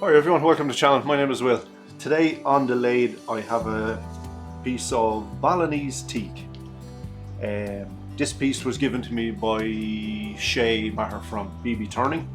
Hi everyone, welcome to the channel. My name is Will. Today on the lathe I have a piece of Balinese teak. This piece was given to me by Shay Maher from Woodturning.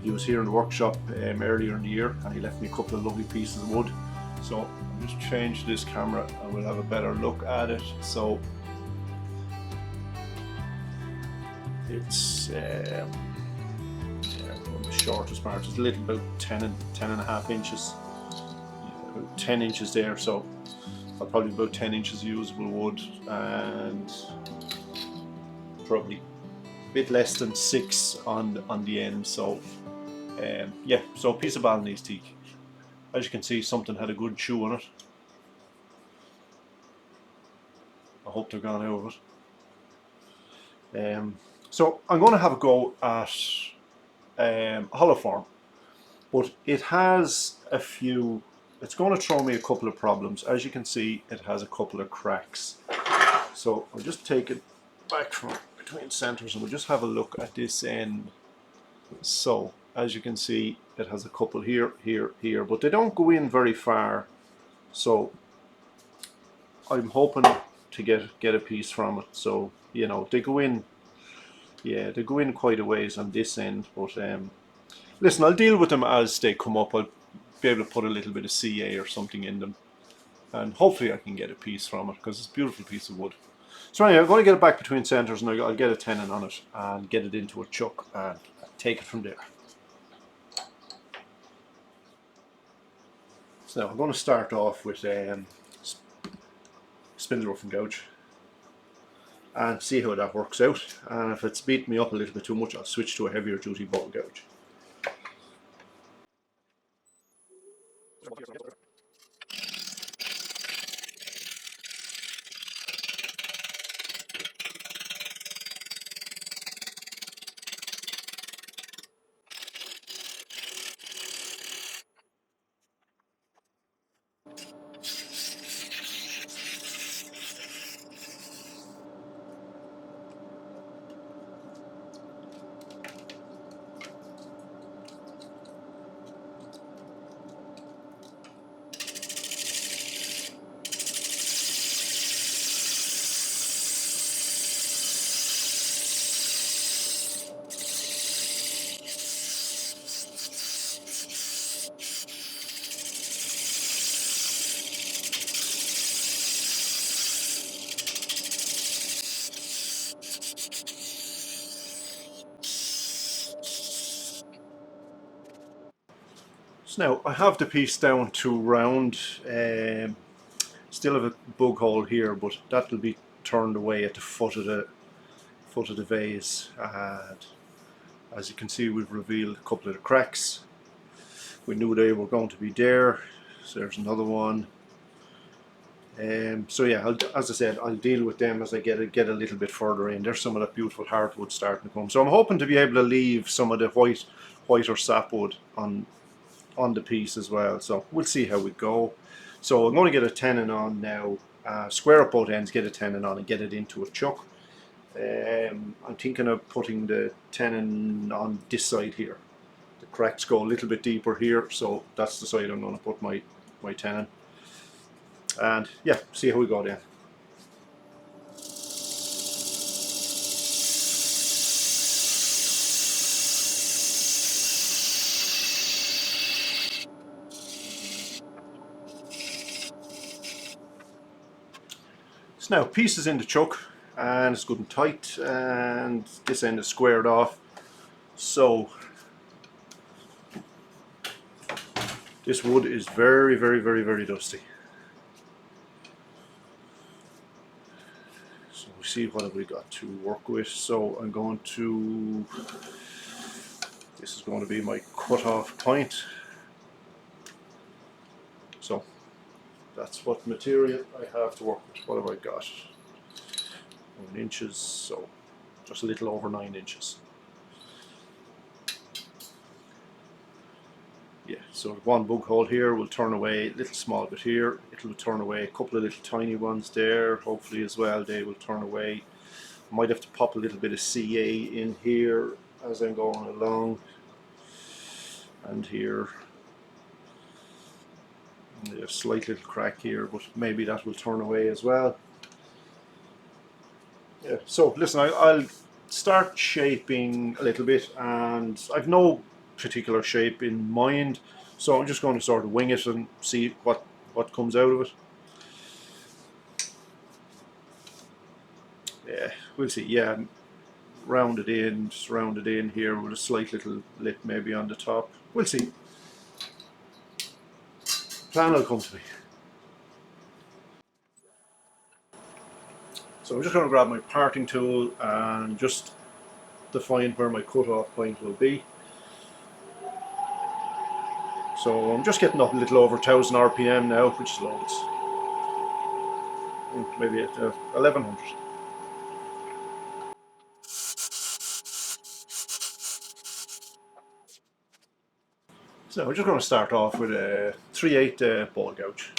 He was here in the workshop earlier in the year and he left me a couple of lovely pieces of wood. So I'll just change this camera and we'll have a better look at it. So it's the shortest part is a little about 10 and a half inches. About 10 inches there, so probably about 10 inches usable wood and probably a bit less than 6 on the end. So yeah, so a piece of Balinese teak. As you can see, something had a good chew on it. I hope they're gone out of it. So I'm going to have a go at Hollowform, but it has a few. It's going to throw me a couple of problems. As you can see, it has a couple of cracks. So I'll just take it back from between centers and we'll just have a look at this end. So as you can see, it has a couple here, here, but they don't go in very far. So I'm hoping to get a piece from it. So you know, they go in, yeah, they go in quite a ways on this end. But listen, I'll deal with them as they come up. I'll be able to put a little bit of CA or something in them, and hopefully I can get a piece from it because it's a beautiful piece of wood. So anyway, I'm going to get it back between centers and I'll get a tenon on it and get it into a chuck and take it from there. So now I'm going to start off with spindle rough and gouge and see how that works out, and if it's beating me up a little bit too much I'll switch to a heavier duty ball gouge. So now I have the piece down to round. Still have a bug hole here, but that will be turned away at the foot of the vase. And as you can see, we've revealed a couple of the cracks. We knew they were going to be there. So there's another one. So yeah, as I said, I'll deal with them as I get a little bit further in. There's some of that beautiful hardwood starting to come. So I'm hoping to be able to leave some of the whiter sapwood on the piece as well. So we'll see how we go. So I'm going to get a tenon on now, square up both ends, get a tenon on and get it into a chuck. I'm thinking of putting the tenon on this side here. The cracks go a little bit deeper here, so that's the side I'm going to put my tenon. And yeah, see how we go then. So now piece is in the chuck and it's good and tight, and this end is squared off. So this wood is very dusty. So we see what have we got to work with. So I'm going to, this is going to be my cut-off point. So that's what material I have to work with. What have I got? 9 inches, so just a little over 9 inches. Yeah, so one bug hole here will turn away a little small bit here. It'll turn away a couple of little tiny ones there. Hopefully as well they will turn away. Might have to pop a little bit of CA in here as I'm going along. and here. A slight little crack here, but maybe that will turn away as well. Yeah, so listen, I'll start shaping a little bit, and I've no particular shape in mind, so I'm just going to sort of wing it and see what comes out of it. Yeah, we'll see. Yeah, round it in, just round it in here with a slight little lip maybe on the top. We'll see. Plan will come to me. So I'm just going to grab my parting tool and just define where my cut-off point will be. So I'm just getting up a little over 1000 RPM now, which is loads. Maybe at 1100. So we're just going to start off with a 3/8 ball gouge.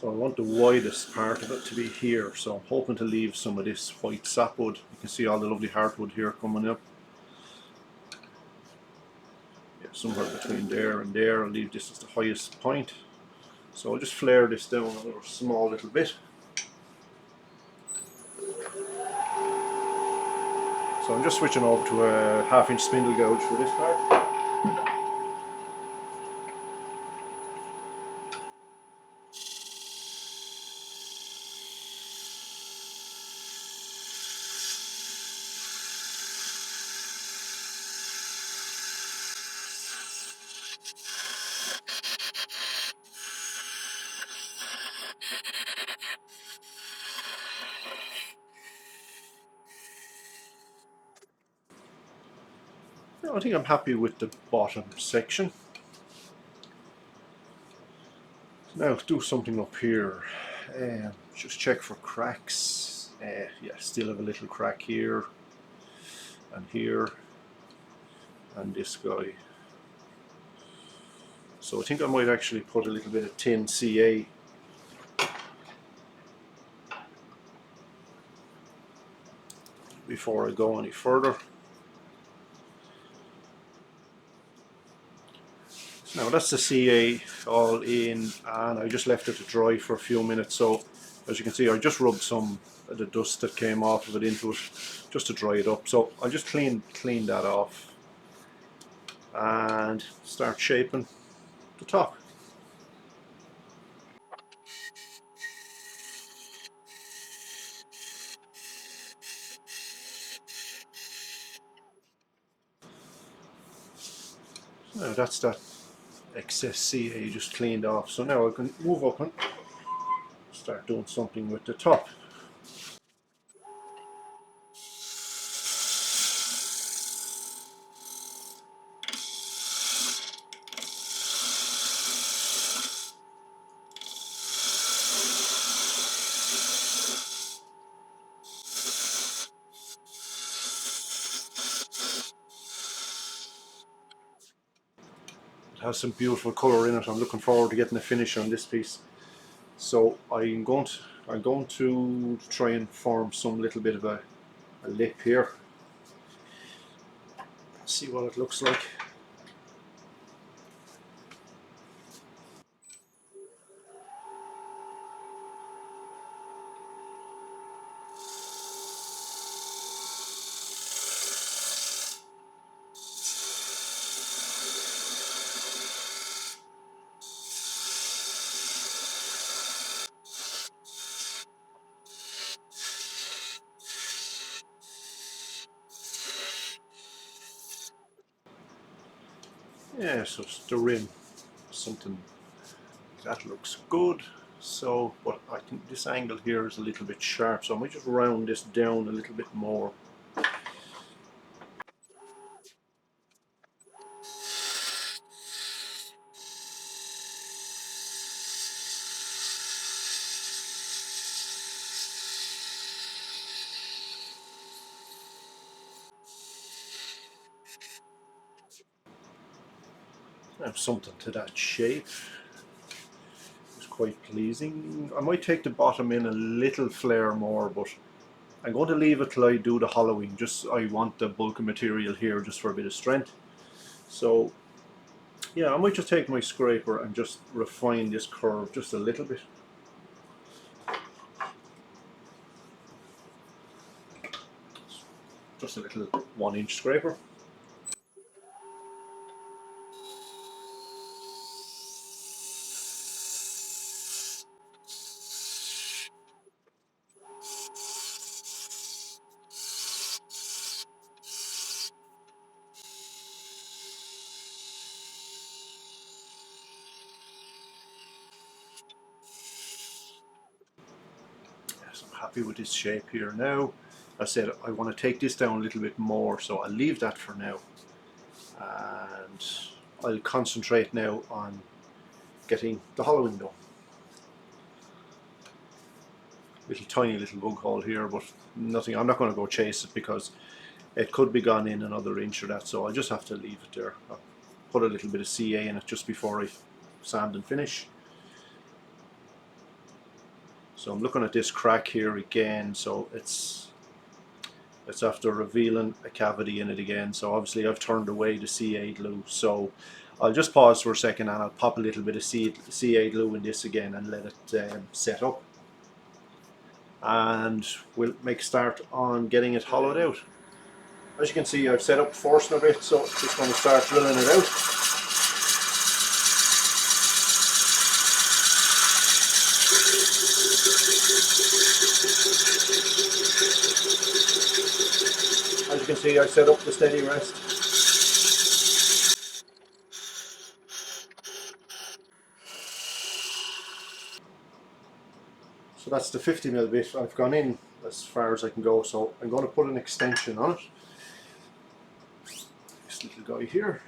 So I want the widest part of it to be here, so I'm hoping to leave some of this white sapwood. You can see all the lovely heartwood here coming up. Yeah, somewhere between there and there. I'll leave this as the highest point. So I'll just flare this down a small little bit. So I'm just switching over to a 1/2 inch spindle gouge for this part. I think I'm happy with the bottom section. Now do something up here. Just check for cracks. Yeah, still have a little crack here and here and this guy. So I think I might actually put a little bit of tin CA before I go any further. Now that's the CA all in, and I just left it to dry for a few minutes. So as you can see, I just rubbed some of the dust that came off of it into it just to dry it up. So I'll just clean that off and start shaping the top. Now that's that excess CA just cleaned off. So now I can move up and start doing something with the top. It has some beautiful colour in it. I'm looking forward to getting the finish on this piece. So I'm going to try and form some little bit of a lip here. See what it looks like. Yeah, so it's the rim, something that looks good. So, but I think this angle here is a little bit sharp, so I might just round this down a little bit more. Now something to that shape. It's quite pleasing. I might take the bottom in a little flare more, but I'm going to leave it till I do the hollowing. Just I want the bulk of material here just for a bit of strength. So yeah, I might just take my scraper and just refine this curve just a little bit. Just a little 1-inch scraper. I'm happy with this shape here now. I said I want to take this down a little bit more, so I'll leave that for now. And I'll concentrate now on getting the hollowing done. Tiny little bug hole here, but nothing. I'm not going to go chase it because it could be gone in another inch or that, so I'll just have to leave it there. I'll put a little bit of CA in it just before I sand and finish. So I'm looking at this crack here again, so it's after revealing a cavity in it again. So obviously I've turned away the CA glue, so I'll just pause for a second and I'll pop a little bit of CA glue in this again and let it set up, and we'll make a start on getting it hollowed out. As you can see, I've set up forcing a bit, so I'm just going to start drilling it out. As you can see, I set up the steady rest. So that's the 50mm bit. I've gone in as far as I can go, so I'm going to put an extension on it. This little guy here.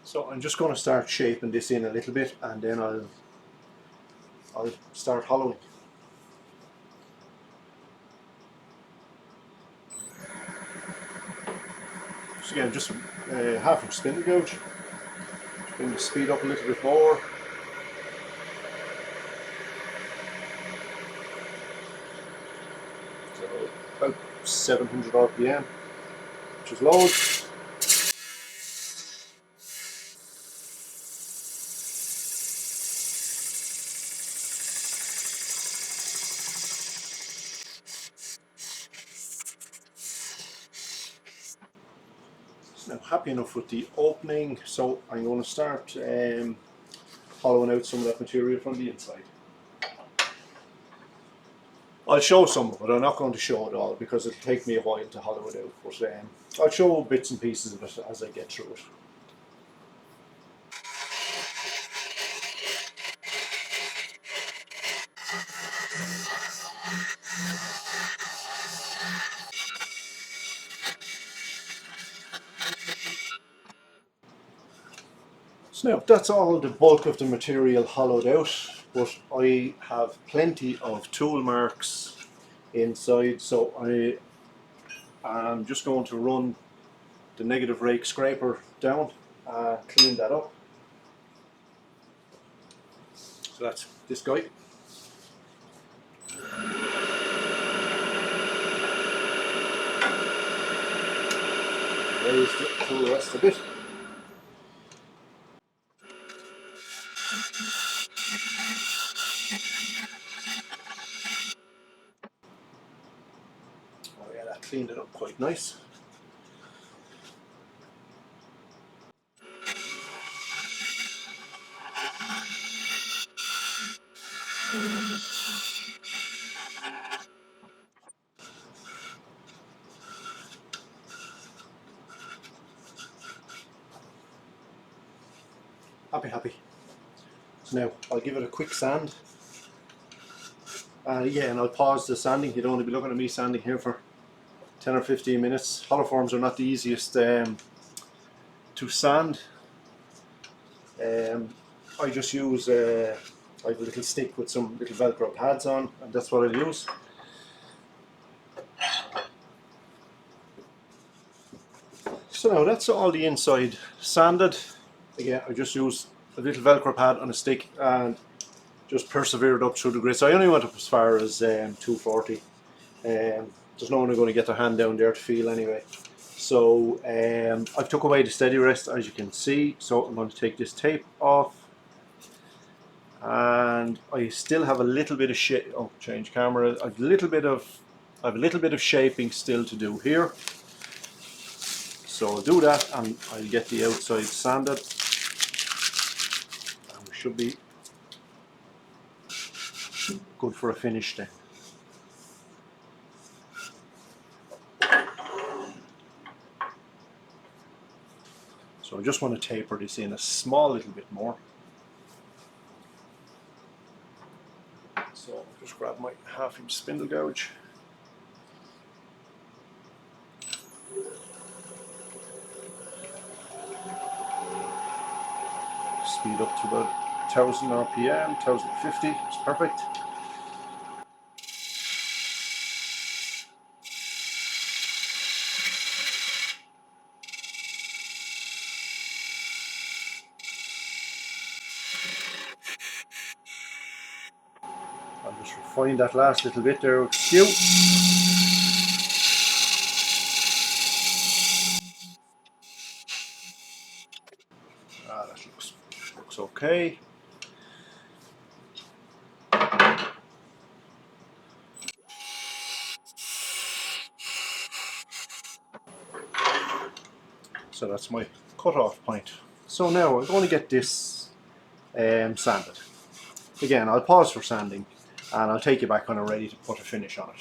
So I'm just going to start shaping this in a little bit, and then I'll start hollowing. So again, just half inch spindle gouge. Bring the speed up a little bit more. So about 700 RPM, which is loads. Now happy enough with the opening, so I'm going to start hollowing out some of that material from the inside. I'll show some of it. I'm not going to show it all because it'll take me a while to hollow it out, but I'll show bits and pieces of it as I get through it. So now that's all the bulk of the material hollowed out, but I have plenty of tool marks inside, so I'm just going to run the negative rake scraper down, clean that up. So that's this guy. Raise the tool rest a bit. Oh yeah, that cleaned it up quite nice. Happy. So now I'll give it a quick sand. Yeah, and I'll pause the sanding. You don't want to be looking at me sanding here for 10 or 15 minutes. Hollowforms are not the easiest to sand. I just use I have a little stick with some little Velcro pads on, and that's what I use. So now that's all the inside sanded. Again, I just use a little Velcro pad on a stick and just persevered up through the grits. I only went up as far as 240. There's no one going to get their hand down there to feel anyway. So I've took away the steady rest, as you can see. So I'm going to take this tape off, and I still have a little bit of shape. Oh, change camera. I have a little bit of shaping still to do here. So I'll do that, and I'll get the outside sanded, and we should be good for a finish then. So I just want to taper this in a small little bit more. So I'll just grab my 1/2 inch spindle gouge. Speed up to about 1000 RPM, 1050, it's perfect. I'll just refine that last little bit there with skew. That looks okay. So that's my cut-off point. So now I'm going to get this sanded. Again, I'll pause for sanding, and I'll take you back when I'm ready to put a finish on it.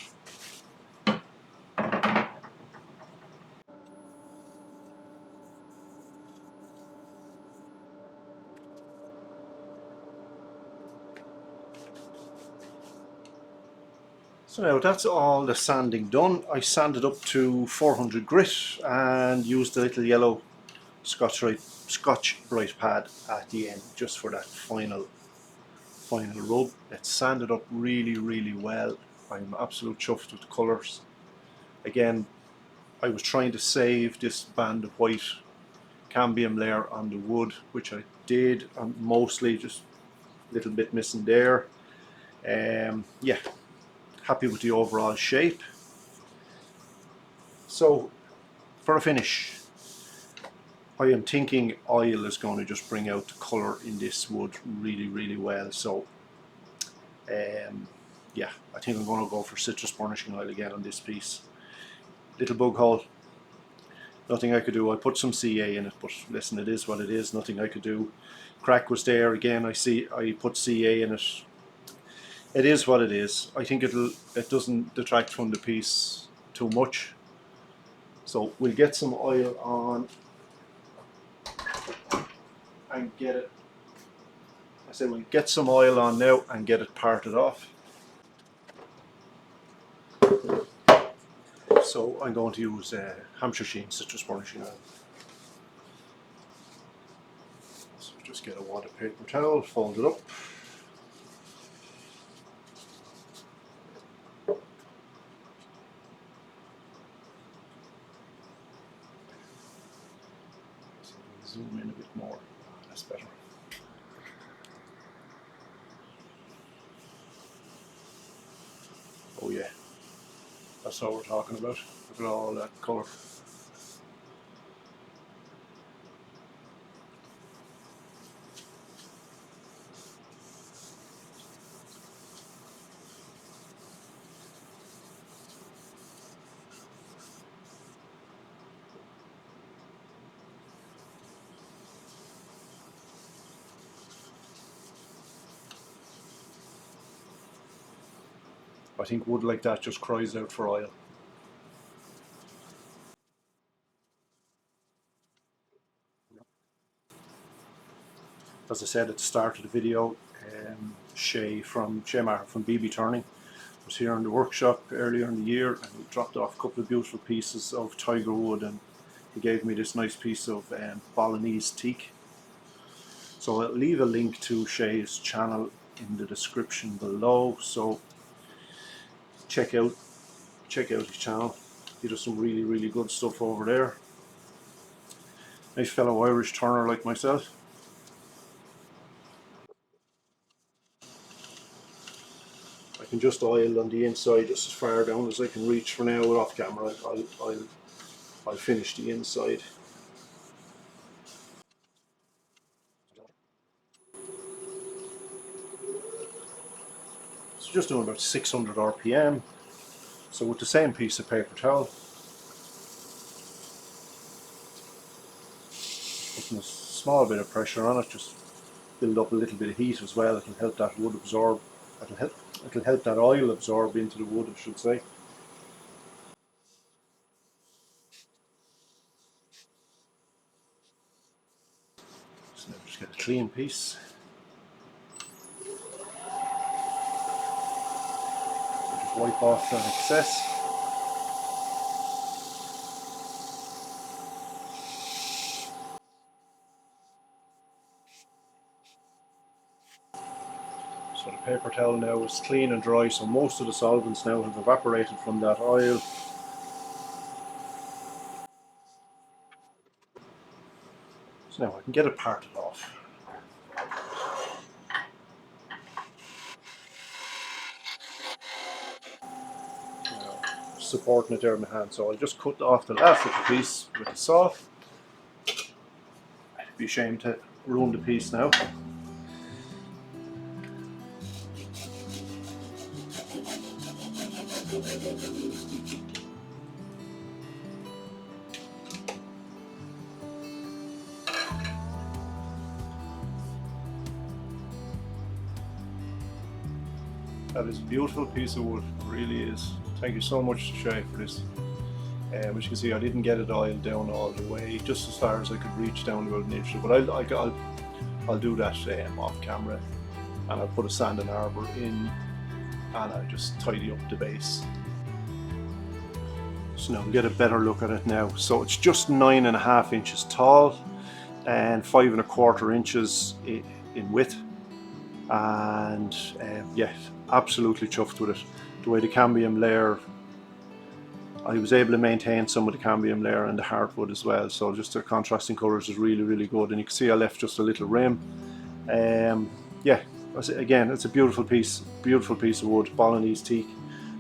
So now that's all the sanding done. I sanded up to 400 grit and used a little yellow Scotch-Brite pad at the end just for that final rub. It's sanded up really well. I'm absolute chuffed with the colours. Again, I was trying to save this band of white cambium layer on the wood, which I did. I'm mostly just a little bit missing there. Yeah, happy with the overall shape. So for a finish, I am thinking oil is going to just bring out the colour in this wood really well. So yeah, I think I'm going to go for citrus burnishing oil again on this piece. Little bug hole, nothing I could do. I put some CA in it, but listen, it is what it is, nothing I could do. Crack was there again. I put CA in it. It is what it is. I think it doesn't detract from the piece too much. So we'll get some oil on and get it. I said we'll get some oil on now and get it parted off. So I'm going to use Hampshire Sheen citrus burnishing oil. So just get a wadded paper towel, fold it up. Zoom in a bit more. That's better. Oh yeah, that's what we're talking about. Look at all that colour. I think wood like that just cries out for oil. As I said at the start of the video, Shay Martin from BB Turning was here in the workshop earlier in the year, and he dropped off a couple of beautiful pieces of tiger wood, and he gave me this nice piece of Balinese teak. So I'll leave a link to Shay's channel in the description below, so check out his channel. He does some really good stuff over there. Nice fellow Irish turner like myself. I can just oil on the inside just as far down as I can reach for now. Off camera I'll finish the inside. It's just doing about 600 RPM. So with the same piece of paper towel, putting a small bit of pressure on it, just build up a little bit of heat as well. It can help that wood absorb. It'll help that oil absorb into the wood, I should say. So now just get a clean piece. So just wipe off that excess. So the paper towel now is clean and dry, so most of the solvents now have evaporated from that oil. So now I can get it parted off. Now, supporting it there in my hand, so I'll just cut off the last little piece with the saw. I'd be ashamed to ruin the piece now. That is a beautiful piece of wood, it really is. Thank you so much to Shay for this. As you can see, I didn't get it oiled down all the way, just as far as I could reach down about an inch, but I'll do that off camera, and I'll put a sand and arbor in, and I'll just tidy up the base. So now we'll get a better look at it now. So it's just 9.5 inches tall and 5.25 inches in width, and yeah, absolutely chuffed with it. The way the cambium layer, I was able to maintain some of the cambium layer and the hardwood as well, so just the contrasting colours is really good, and you can see I left just a little rim. Yeah, again, it's a beautiful piece of wood, Balinese teak.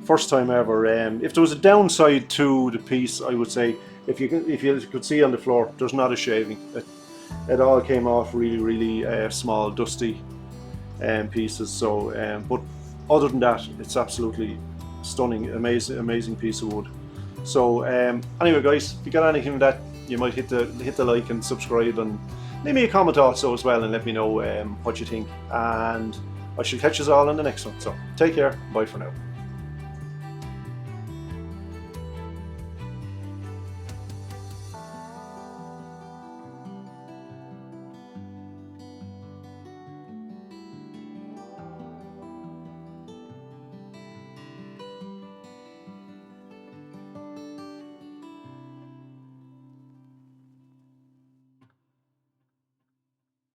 First time ever. If there was a downside to the piece, I would say if you could see on the floor, there's not a shaving. It all came off really small, dusty pieces. So, but other than that, it's absolutely stunning, amazing piece of wood. So anyway, guys, if you got anything from that, you might hit the like and subscribe, and leave me a comment also as well, and let me know what you think. And I shall catch you all in the next one. So take care. Bye for now.